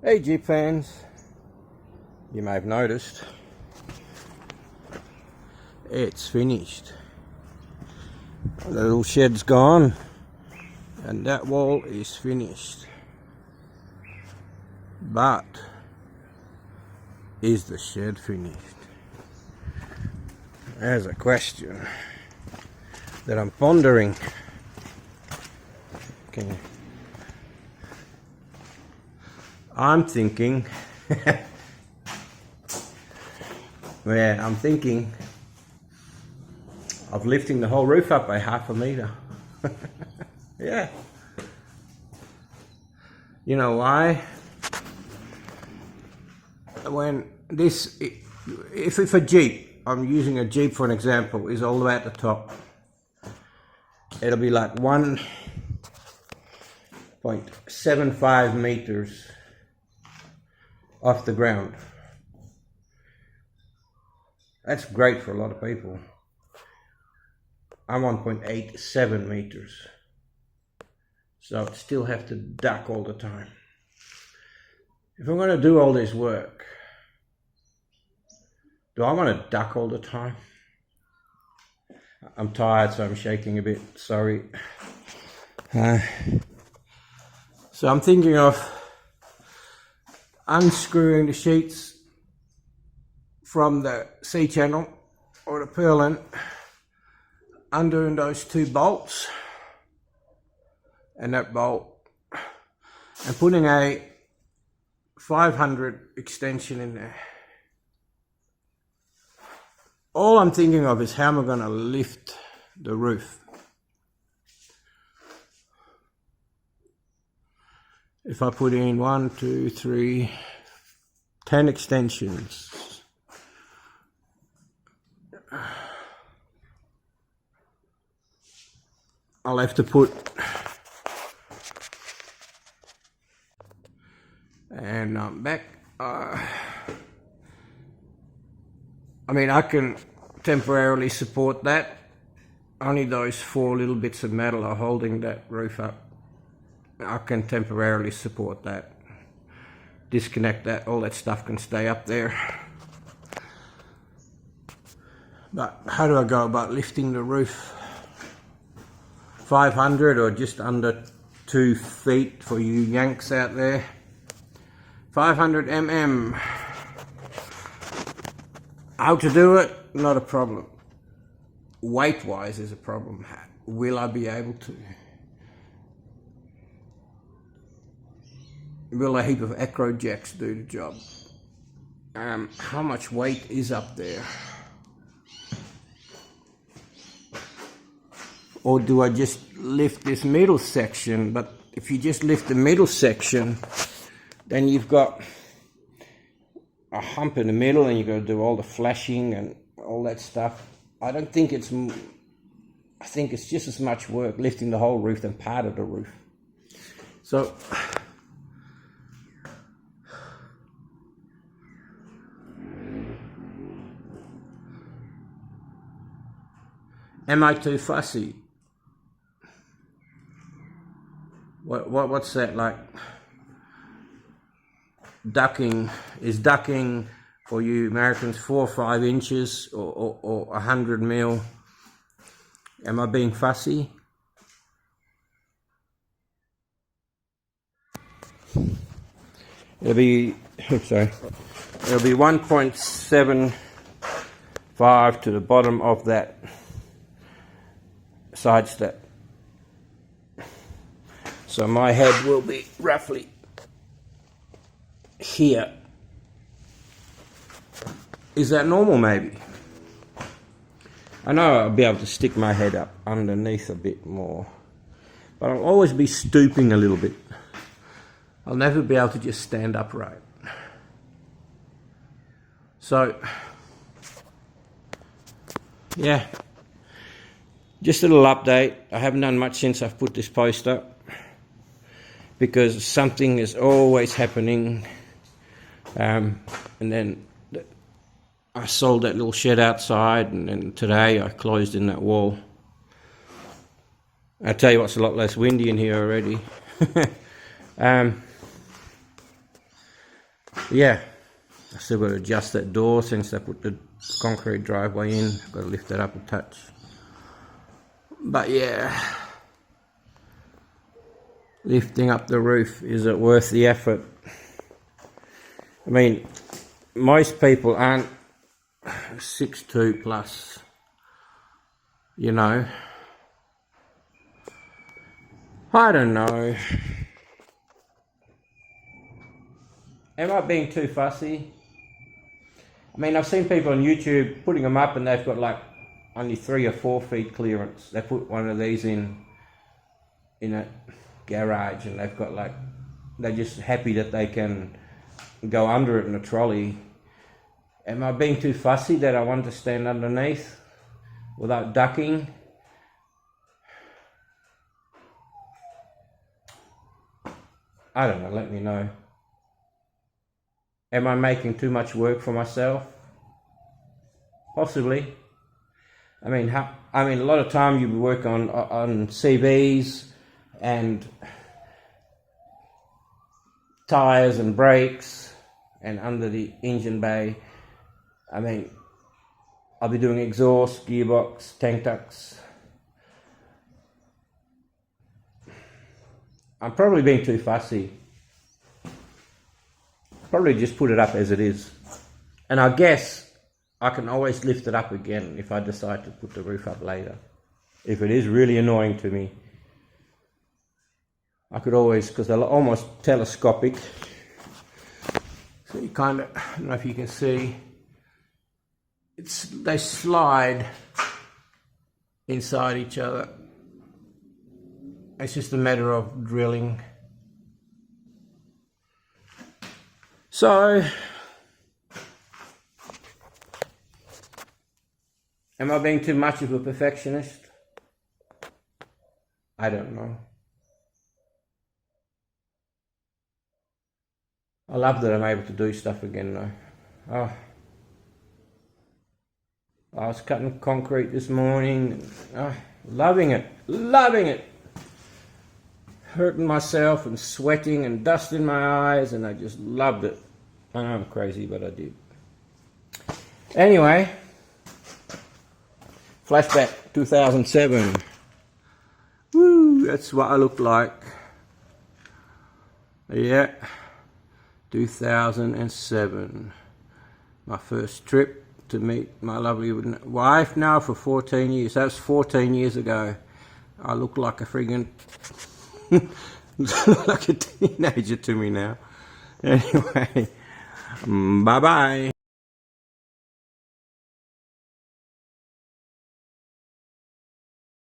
Hey Jeep fans, you may have noticed it's finished. The little shed's gone and that wall is finished. But is the shed finished? There's a question that I'm pondering. I'm thinking I'm thinking of lifting the whole roof up by 1/2 meter. Yeah. You know why? When this, if a Jeep, I'm using a Jeep for an example, is all the way at the top, it'll be like 1.75 meters off the ground. That's great for a lot of people. I'm 1.87 meters, so I'd still have to duck all the time. If I'm going to do all this work, do I want to duck all the time? I'm tired, so I'm shaking a bit, sorry. So I'm thinking of unscrewing the sheets from the C-channel or the purlin, undoing those 2 bolts and that bolt, and putting a 500 extension in there. All I'm thinking of is how am I going to lift the roof. If I put in 1, 2, 3, 10 extensions, I'll have to put, and I'm back. I mean, I can temporarily support that. Only those 4 little bits of metal are holding that roof up. I can temporarily support that. Disconnect that, all that stuff can stay up there. But how do I go about lifting the roof? 500 or just under 2 feet for you Yanks out there. 500 mm. How to do it? Not a problem. Weight-wise is a problem. Will I be able to? Will a heap of acro jacks do the job? How much weight is up there? Or do I just lift this middle section? But if you just lift the middle section, then you've got a hump in the middle and you've got to do all the flashing and all that stuff. I think it's just as much work lifting the whole roof than part of the roof. So am I too fussy? What's that like? Ducking, is ducking for you Americans 4 or 5 inches or 100 mil? Am I being fussy? It'll be, sorry, it'll be 1.75 to the bottom of that side step. So my head will be roughly here. Is that normal maybe? I know I'll be able to stick my head up underneath a bit more, but I'll always be stooping a little bit. I'll never be able to just stand upright. So, yeah, just a little update. I haven't done much since I've put this post up because something is always happening. And then I sold that little shed outside, and then today I closed in that wall. I tell you what's a lot less windy in here already. Yeah, I still got to adjust that door since I put the concrete driveway in. Got to lift that up a touch. But yeah, lifting up the roof, is it worth the effort? I mean, most people aren't 6'2" plus, you know. I don't know. Am I being too fussy? I mean, I've seen people on YouTube putting them up and they've got like only 3 or 4 feet clearance. They put one of these in a garage and they've got like, they're just happy that they can go under it in a trolley. Am I being too fussy that I want to stand underneath without ducking? I don't know, let me know. Am I making too much work for myself? Possibly. I mean, a lot of time you work on CVs and tires and brakes and under the engine bay. I mean, I'll be doing exhaust, gearbox, tank ducts. I'm probably being too fussy. Probably just put it up as it is. And I guess I can always lift it up again if I decide to put the roof up later. If it is really annoying to me. I could always, because they're almost telescopic. So you kind of, I don't know if you can see, they slide inside each other. It's just a matter of drilling. So, am I being too much of a perfectionist? I don't know. I love that I'm able to do stuff again though. Oh. I was cutting concrete this morning. Oh, loving it. Loving it. Hurting myself and sweating and dust in my eyes, and I just loved it. I know I'm crazy, but I did. Anyway, flashback 2007. Woo, that's what I looked like. Yeah, 2007. My first trip to meet my lovely wife now for 14 years. That was 14 years ago. I look like a friggin' like a teenager to me now. Anyway, bye-bye.